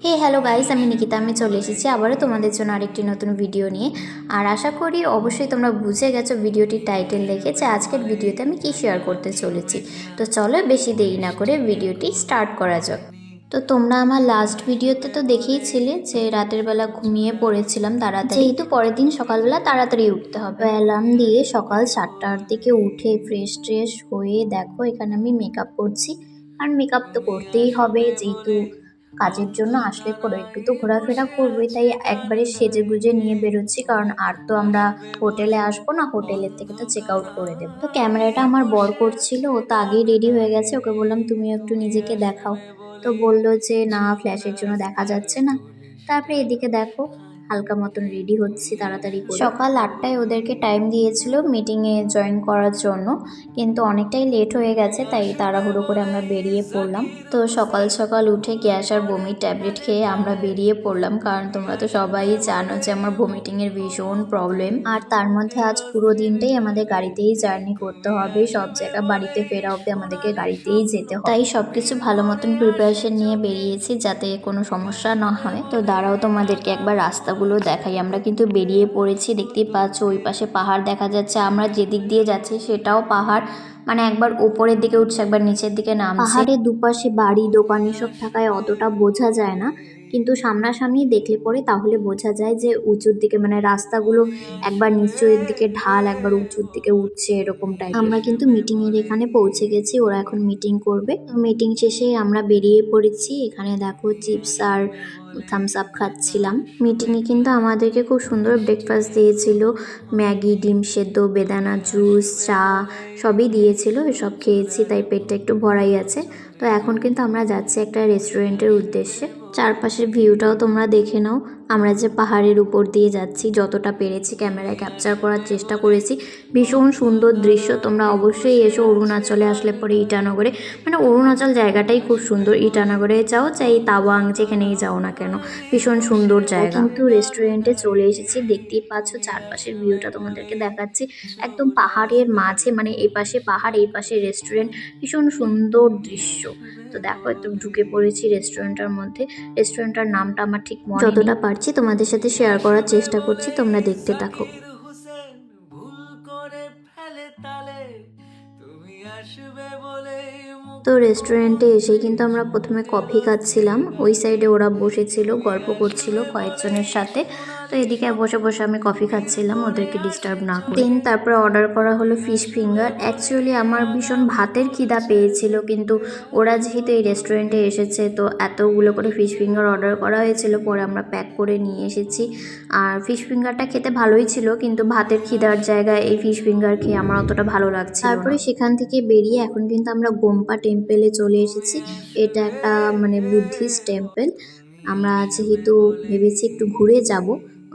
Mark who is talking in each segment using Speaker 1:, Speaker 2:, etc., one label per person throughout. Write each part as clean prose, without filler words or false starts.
Speaker 1: হে hello guys, আমি নিকিতা। আমি চলে এসেছি আবারও তোমাদের জন্য আরেকটি নতুন ভিডিও নিয়ে। আর আশা করি অবশ্যই তোমরা বুঝে গেছো ভিডিওটির টাইটেল দেখে যে আজকের ভিডিওতে আমি কি শেয়ার করতে চলেছি। তো চলো বেশি দেরি না করে ভিডিওটি স্টার্ট করা যাক। তো তোমরা আমার লাস্ট ভিডিওতে তো দেখেইছিলে যে রাতের বেলা ঘুমিয়ে পড়েছিলাম তাড়াতাড়ি, যেহেতু পরের দিন সকালবেলা তাড়াতাড়ি উঠতে হবে। অ্যালার্ম দিয়ে সকাল 7টার দিকে উঠে ফ্রেশ ট্রেশ হয়ে দেখো এখানে আমি মেকআপ করছি। আর মেকআপ তো করতেই হবে, যেহেতু কাজের জন্য আসলে পরে একটু তো ঘোরাফেরা করবোই, তাই একবারে সেজে গুজে নিয়ে বেরোচ্ছি, কারণ আর তো আমরা হোটেলে আসবো না, হোটেলের থেকে তো চেক আউট করে দেবো। তো ক্যামেরাটা আমার বর করছিল, ও তো আগেই রেডি হয়ে গেছে। ওকে বললাম তুমিও একটু নিজেকে দেখাও, তো বললো যে না, ফ্ল্যাশের জন্য দেখা যাচ্ছে না। তারপরে এদিকে দেখো হালকা মতন রেডি হচ্ছি তাড়াতাড়ি করে। সকাল 8টায় ওদেরকে টাইম দিয়েছিল মিটিংয়ে জয়েন করার জন্য, কিন্তু অনেকটাই লেট হয়ে গেছে, তাই তাড়াহুড়ো করে আমরা বেরিয়ে পড়লাম। তো সকাল সকাল উঠে গ্যাস আর বমির ট্যাবলেট খেয়ে আমরা বেরিয়ে পড়লাম, কারণ তোমরা তো সবাই জানো যে আমার ভমিটিংয়ের ভীষণ প্রবলেম। আর তার মধ্যে আজ পুরো দিনটাই আমাদের গাড়িতেই জার্নি করতে হবে, সব জায়গা বাড়িতে ফেরা অবধি আমাদেরকে গাড়িতেই যেতে হবে। তাই সবকিছু ভালো মতন প্রিপারেশন নিয়ে বেরিয়েছি যাতে কোনো সমস্যা না হয়। তো দাঁড়াও তোমাদেরকে একবার রাস্তাগুলো দেখাই। আমরা কিন্তু বেরিয়ে পড়েছি, দেখতেই পাচ্ছ ওই পাশে পাহাড় দেখা যাচ্ছে, আমরা যেদিক দিয়ে যাচ্ছি সেটাও পাহাড়, মানে একবার উপরের দিকে উঠছে একবার নিচের দিকে নামছে। পাহাড়ের দুপাশে বাড়ি দোকান এসব থাকায় অতটা বোঝা যায় না, কিন্তু সামনাসামনি দেখলে পরে তাহলে বোঝা যায় যে উঁচুর দিকে, মানে রাস্তাগুলো একবার নিচের দিকে ঢাল একবার উঁচুর দিকে উঠছে এরকম টাইপ। আমরা কিন্তু মিটিং এর এখানে পৌঁছে গেছি, ওরা এখন মিটিং করবে। মিটিং শেষে আমরা বেরিয়ে পড়েছি। এখানে দেখো চিপস আর থামস আপ খাচ্ছিলাম। মিটিংয়ে কিন্তু আমাদেরকে খুব সুন্দর ব্রেকফাস্ট দিয়েছিল, ম্যাগি, ডিম সেদ্ধ, বেদানা জুস, চা সবই দিয়েছিল। এসব খেয়েছি, তাই পেটটা একটু ভরাই আছে। তো এখন কিন্তু আমরা যাচ্ছি একটা রেস্টুরেন্টের উদ্দেশ্যে। চারপাশের ভিউটাও তোমরা দেখে নাও। আমরা যে পাহাড়ের উপর দিয়ে যাচ্ছি, যতটা পেরেছি ক্যামেরায় ক্যাপচার করার চেষ্টা করেছি। ভীষণ সুন্দর দৃশ্য। তোমরা অবশ্যই এসো অরুণাচলে আসলে পরে ইটানগরে, মানে অরুণাচল জায়গাটাই খুব সুন্দর। ইটানগরে যাও চাই তাওয়াং, যেখানেই যাও না কেন, ভীষণ সুন্দর জায়গা। কিন্তু রেস্টুরেন্টে চলে এসেছি, দেখতেই পাচ্ছ চারপাশের ভিউটা তোমাদেরকে দেখাচ্ছি। একদম পাহাড়ের মাঝে, মানে এই পাশে পাহাড় এই পাশে রেস্টুরেন্ট, ভীষণ সুন্দর দৃশ্য। তো দেখো একটু ঢুকে পড়েছি রেস্টুরেন্টের মধ্যে। রেস্টুরেন্টটার নামটা আমার ঠিক মনে নেই, যতটা পারছি তোমাদের সাথে শেয়ার করার চেষ্টা করছি, তোমরা দেখতে থাকো। তো রেস্টুরেন্টে এসে কিন্তু আমরা প্রথমে কফি খাচ্ছিলাম। ওই সাইডে ওরা বসেছিল, গল্প করছিল কয়েকজনের সাথে। তো এদিকে বসে বসে আমি কফি খাচ্ছিলাম, ওদেরকে ডিস্টার্ব না করে। দেন তারপরে অর্ডার করা হলো ফিশ ফিঙ্গার। অ্যাকচুয়ালি আমার ভীষণ ভাতের খিদা পেয়েছিল, কিন্তু ওরা যেহেতু এই রেস্টুরেন্টে এসেছে তো এতগুলো করে ফিশ ফিঙ্গার অর্ডার করা হয়েছিল, পরে আমরা প্যাক করে নিয়ে এসেছি। আর ফিশ ফিঙ্গারটা খেতে ভালোই ছিল, কিন্তু ভাতের খিদার জায়গায় এই ফিশ ফিঙ্গার খেয়ে আমার অতটা ভালো লাগছে। তারপরে সেখান থেকে বেরিয়ে এখন কিন্তু আমরা গোম্পা টেম্পেলে চলে এসেছি। এটা একটা মানে বুদ্ধিস্ট টেম্পল। আমরা যেহেতু ভেবেছি একটু ঘুরে যাব,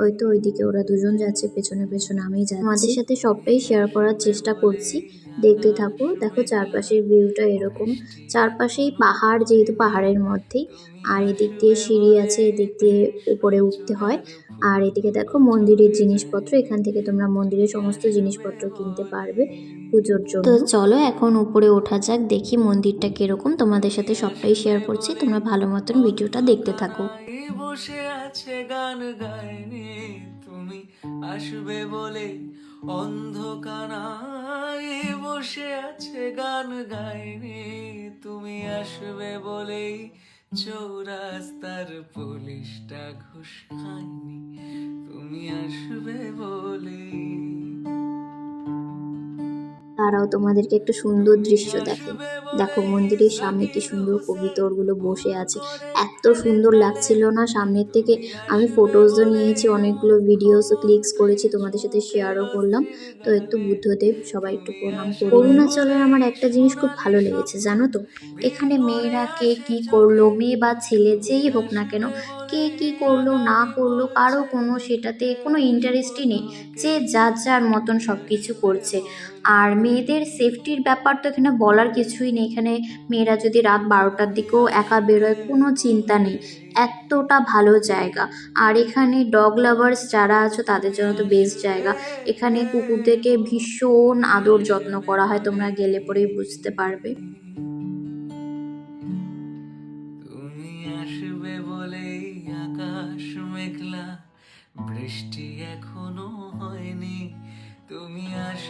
Speaker 1: ওই তো ওইদিকে ওরা দুজন যাচ্ছে, পেছনে পেছনে আমি যাচ্ছি। আমাদের সাথে সবটাই শেয়ার করার চেষ্টা করছি, দেখতে থাকো। দেখো চারপাশের ভিউটা এরকম, চারপাশেই পাহাড়, যেহেতু পাহাড়ের মধ্যেই। আর এদিক দিয়ে সিঁড়ি আছে, এদিক দিয়ে উপরে উঠতে হয়। আর এদিকে দেখো মন্দিরের জিনিসপত্র, এখান থেকে তোমরা মন্দিরের সমস্ত জিনিসপত্র কিনতে পারবে পুজোর জন্য। তো চলো এখন উপরে ওঠা যাক, দেখি মন্দিরটা কিরকম। তোমাদের সাথে সবটাই শেয়ার করছি, তোমরা ভালো মতন ভিডিওটা দেখতে থাকো।
Speaker 2: বসে আছে গান গায়নি তুমি আসবে বলে, অন্ধকারায় বসে আছে গান গায়নি তুমি আসবে বলেই, চৌরাস্তার পুলিশটা ঘুষ খায়নি তুমি আসবে বলেই।
Speaker 1: তারাও তোমাদেরকে একটা সুন্দর দৃশ্য দেখে। দেখো মন্দিরের সামনে কি সুন্দর কবিতরগুলো বসে আছে, এত সুন্দর লাগছিল না সামনের থেকে। আমি ফটোজও নিয়েছি, অনেকগুলো ভিডিওসও ক্লিকস করেছি, তোমাদের সাথে শেয়ারও করলাম। তো একটু বুদ্ধদেব সবাই একটু প্রণাম করো। অরুণাচলের আমার একটা জিনিস খুব ভালো লেগেছে জানো তো, এখানে মেয়েরা কে কি করলো, মেয়ে বা ছেলে যেই হোক না কেন, কে কি করলো না করলো কারো কোনো সেটাতে কোনো ইন্টারেস্টই নেই। যে যার যার মতন সব কিছু করছে। আর মেয়েদের সেফটির ব্যাপার তো এখানে বলার কিছুই নেই। এখানে মেয়েরা যদি রাত 12টার দিকেও একা বেরোয় কোনো চিন্তা নেই, এতটা ভালো জায়গা। আর এখানে ডগ লাভার্স যারা আছো তাদের জন্য তো বেস্ট জায়গা। এখানে কুকুরদেরকে ভীষণ আদর যত্ন করা হয়, তোমরা গেলে পরেই বুঝতে পারবে।
Speaker 2: তুমি আসবে বলেই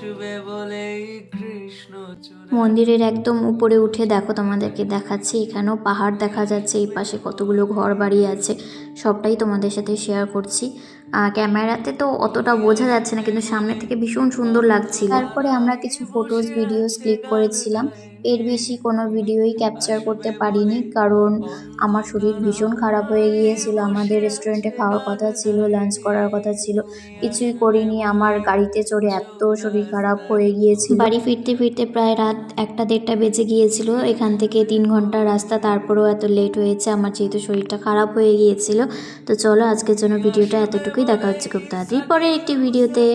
Speaker 2: আসবে বলেই কৃষ্ণ চূড়া
Speaker 1: মন্দিরের একদম উপরে উঠে দেখো তোমাদেরকে দেখাচ্ছি, এখানেও পাহাড় দেখা যাচ্ছে, এই পাশে কতগুলো ঘর বাড়ি আছে, সবটাই তোমাদের সাথে শেয়ার করছি। ক্যামেরাতে তো অতটা বোঝা যাচ্ছে না, কিন্তু সামনে থেকে ভীষণ সুন্দর লাগছিল। তারপরে আমরা কিছু ফটোজ ভিডিওস ক্লিক করেছিলাম, এর বেশি কোনো ভিডিওই ক্যাপচার করতে পারিনি, কারণ আমার শরীর ভীষণ খারাপ হয়ে গিয়েছিল। আমাদের রেস্টুরেন্টে খাওয়ার কথা ছিল, লাঞ্চ করার কথা ছিল, কিছুই করিনি। আমার গাড়িতে চড়ে এত শরীর খারাপ হয়ে গিয়েছিল, বাড়ি ফিরতে ফিরতে প্রায় রাত 1টা-1:30 বেজে গিয়েছিল। এখান থেকে 3 ঘন্টার রাস্তা, তারপরেও এত লেট হয়েছে আমার, যেহেতু শরীরটা খারাপ হয়ে গিয়েছিল। তো চলো আজকের জন্য ভিডিওটা এতটুকুই, দেখা হচ্ছে খুব তাড়াতাড়ি পরের একটি ভিডিওতে।